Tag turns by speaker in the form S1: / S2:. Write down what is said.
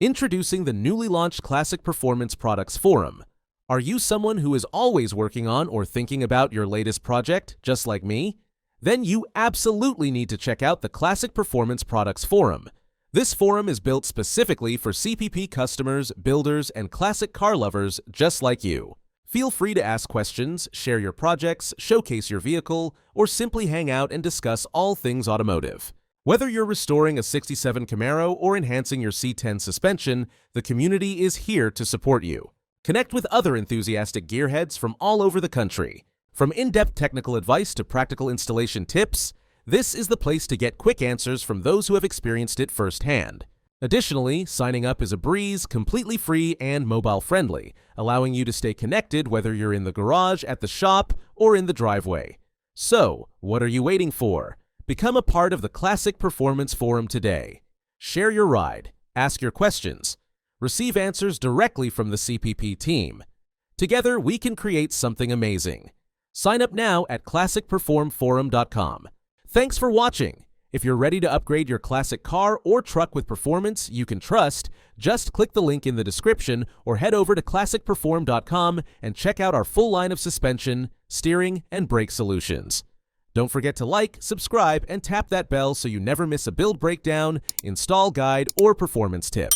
S1: Introducing the newly launched Classic Performance Products Forum. Are you someone who is always working on or thinking about your latest project, just like me? Then you absolutely need to check out the Classic Performance Products Forum. This forum is built specifically for CPP customers, builders, and classic car lovers just like you. Feel free to ask questions, share your projects, showcase your vehicle, or simply hang out and discuss all things automotive. Whether you're restoring a '67 Camaro or enhancing your C10 suspension, the community is here to support you. Connect with other enthusiastic gearheads from all over the country. From in-depth technical advice to practical installation tips, this is the place to get quick answers from those who have experienced it firsthand. Additionally, signing up is a breeze, completely free and mobile-friendly, allowing you to stay connected whether you're in the garage, at the shop, or in the driveway. So, what are you waiting for? Become a part of the Classic Performance Forum today. Share your ride, ask your questions, receive answers directly from the CPP team. Together, we can create something amazing. Sign up now at classicperformforum.com. Thanks for watching. If you're ready to upgrade your classic car or truck with performance you can trust, just click the link in the description or head over to classicperform.com and check out our full line of suspension, steering, and brake solutions. Don't forget to like, subscribe, and tap that bell so you never miss a build breakdown, install guide, or performance tip.